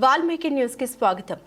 Valmiki news కి స్వాగతం.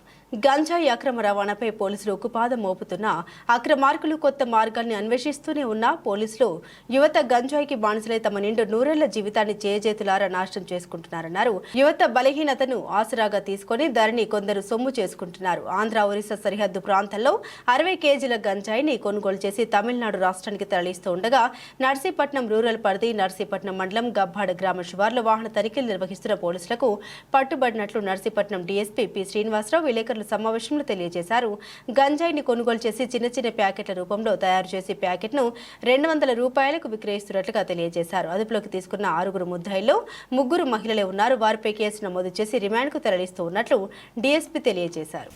గంజాయి అక్రమ రవాణాపై పోలీసులు ఉక్కుపాదం మోపుతున్న అక్రమార్కులు కొత్త మార్గాన్ని అన్వేషిస్తూనే ఉన్న పోలీసులు యువత గంజాయికి బానిసలై తమ నిండు నూరేళ్ల జీవితాన్ని చేజేతులారా నాశనం చేసుకుంటున్నారన్నారు. యువత బలహీనతను ఆసరాగా తీసుకుని ధరని కొందరు సొమ్ము చేసుకుంటున్నారు. ఆంధ్ర ఒరిస్సా సరిహద్దు ప్రాంతాల్లో 60 కేజీల గంజాయిని కొనుగోలు చేసి తమిళనాడు రాష్ట్రానికి తరలిస్తూ ఉండగా నర్సీపట్నం రూరల్ పరిధి నర్సీపట్నం మండలం గబ్బాడ గ్రామ శివార్లో వాహన తనిఖీలు నిర్వహిస్తున్న పోలీసులకు పట్టుబడినట్లు నర్సీపట్నం డీఎస్పీ పి శ్రీనివాసరావు విలేకరుల సమావేశంలో తెలియజేశారు. గంజాయిని కొనుగోలు చేసి చిన్న చిన్న ప్యాకెట్ల రూపంలో తయారు చేసి ప్యాకెట్ను 200 రూపాయలకు విక్రయిస్తున్నట్లుగా తెలియజేశారు. అదుపులోకి తీసుకున్న 6 ముద్దాయిల్లో 3 మహిళలే ఉన్నారు. వారిపై కేసు నమోదు చేసి రిమాండ్కు తరలిస్తూ ఉన్నట్లు డీఎస్పీ తెలియజేశారు.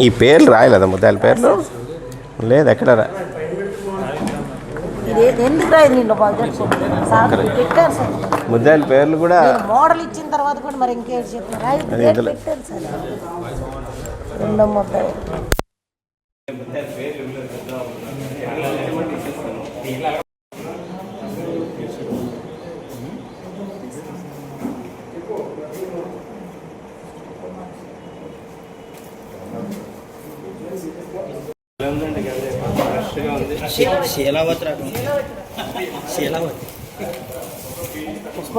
ఈ పేర్లు రాయలేదా? ముద్దాయిల పేర్లు లేదు ఎక్కడ ముద్దాయిల పేర్లు కూడా మోడల్ ఇచ్చిన తర్వాత కూడా మరి ఇంకేం చెప్పారు. రెండో ముద్దాయి శీలావతి రకం శీలావతి పుష్ప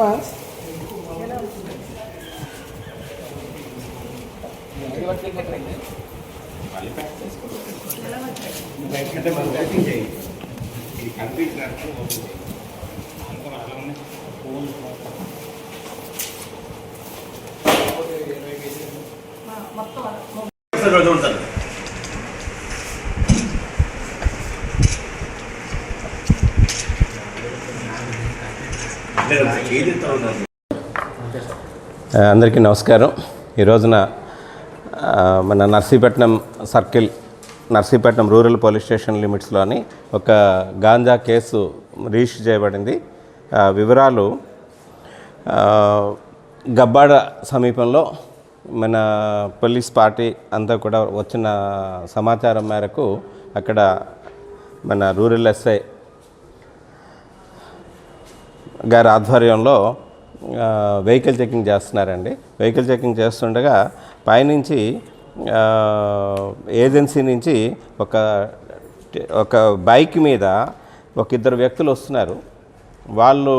అందరికీ నమస్కారం. ఈ రోజున మన Narsipatnam circle Narsipatnam rural police station లిమిట్స్లోని ఒక గాంజా కేసు రిజిస్టర్ చేయబడింది. వివరాలు గబ్బాడ సమీపంలో మన పోలీస్ పార్టీ అంతా కూడా వచ్చిన సమాచారం మేరకు అక్కడ మన రూరల్ ఎస్ఐ గారి ఆధ్వర్యంలో వెహికల్ చెకింగ్ చేస్తున్నారండి. వెహికల్ చెకింగ్ చేస్తుండగా పైనుంచి ఏజెన్సీ నుంచి ఒక బైక్ మీద ఒక 2 వ్యక్తులు వస్తున్నారు. వాళ్ళు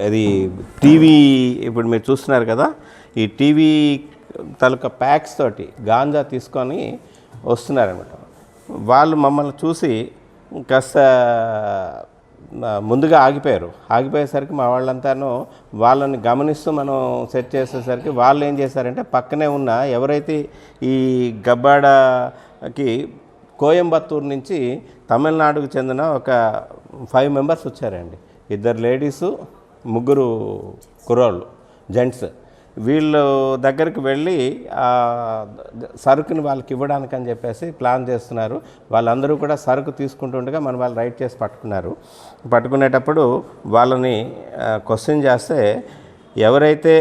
అది టీవీ ఇప్పుడు మీరు చూస్తున్నారు కదా, ఈ టీవీ తాలూకా ప్యాక్స్ తోటి గాంజా తీసుకొని వస్తున్నారనమాట. వాళ్ళు మమ్మల్ని చూసి కాస్త ముందుగా ఆగిపోయేసరికి మా వాళ్ళంతాను వాళ్ళని గమనిస్తూ మనం సెట్ చేసేసరికి వాళ్ళు ఏం చేశారంటే పక్కనే ఉన్న ఎవరైతే ఈ గబ్బాడకి కోయంబత్తూరు నుంచి తమిళనాడుకు చెందిన ఒక 5 మెంబర్స్ వచ్చారండి. 2 లేడీసు 3 కుర్రోళ్ళు జెంట్స్. వీళ్ళు దగ్గరికి వెళ్ళి సరుకుని వాళ్ళకి ఇవ్వడానికి అని చెప్పేసి ప్లాన్ చేస్తున్నారు. వాళ్ళందరూ కూడా సరుకు తీసుకుంటుండగా మన వాళ్ళు రైడ్ చేసి పట్టుకునేటప్పుడు వాళ్ళని క్వశ్చన్ చేస్తే ఎవరైతే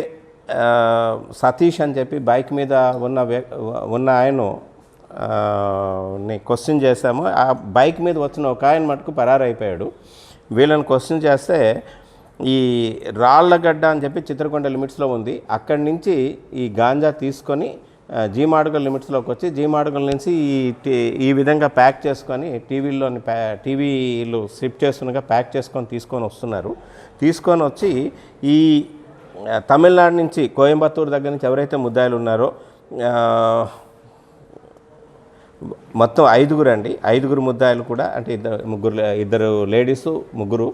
సతీష్ అని చెప్పి బైక్ మీద ఉన్న ఆయన క్వశ్చన్ చేశామో ఆ బైక్ మీద వచ్చిన ఒక ఆయన మటుకు పరారైపోయాడు. వీళ్ళని క్వశ్చన్ చేస్తే ఈ రాళ్లగడ్డ అని చెప్పి చిత్రకొండ లిమిట్స్లో ఉంది. అక్కడి నుంచి ఈ గాంజా తీసుకొని జీమాడుగల్ లిమిట్స్లోకి వచ్చి జీమాడుగల్ నుంచి ఈ విధంగా ప్యాక్ చేసుకొని టీవీలు షిఫ్ట్ చేస్తుండగా ప్యాక్ తీసుకొని వస్తున్నారు. తీసుకొని వచ్చి ఈ తమిళనాడు నుంచి కోయంబత్తూరు దగ్గర నుంచి ఎవరైతే ముద్దాయిలు ఉన్నారో మొత్తం 5 అండి. 5 ముద్దాయిలు కూడా అంటే 2 లేడీసు 3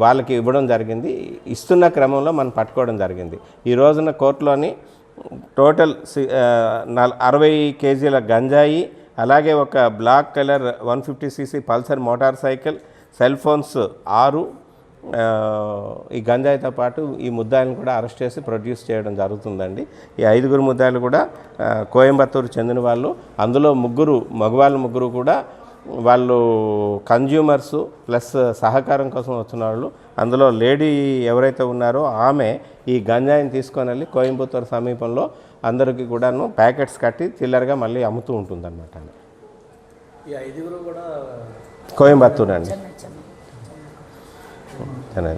వాళ్ళకి ఇవ్వడం జరిగింది. ఇస్తున్న క్రమంలో మనం పట్టుకోవడం జరిగింది. ఈ రోజున కోర్టులోని టోటల్ 60 కేజీల గంజాయి, అలాగే ఒక black colour 150cc Pulsar motorcycle, cell phones 6, ఈ గంజాయితో పాటు ఈ ముద్దాయిలను కూడా అరెస్ట్ చేసి ప్రొడ్యూస్ చేయడం జరుగుతుందండి. ఈ 5 ముద్దాయిలు కూడా కోయంబత్తూరు చెందిన వాళ్ళు. అందులో 3 మగవాళ్ళు 3 కూడా వాళ్ళు కన్జ్యూమర్సు ప్లస్ సహకారం కోసం వచ్చిన వాళ్ళు. అందులో లేడీ ఎవరైతే ఉన్నారో ఆమె ఈ గంజాయిని తీసుకొని వెళ్ళి కోయంబత్తూరు సమీపంలో అందరికీ కూడాను ప్యాకెట్స్ కట్టి చిల్లరగా మళ్ళీ అమ్ముతూ ఉంటుందన్నమాట. కోయంబత్తూరు అండి. చెన్నై.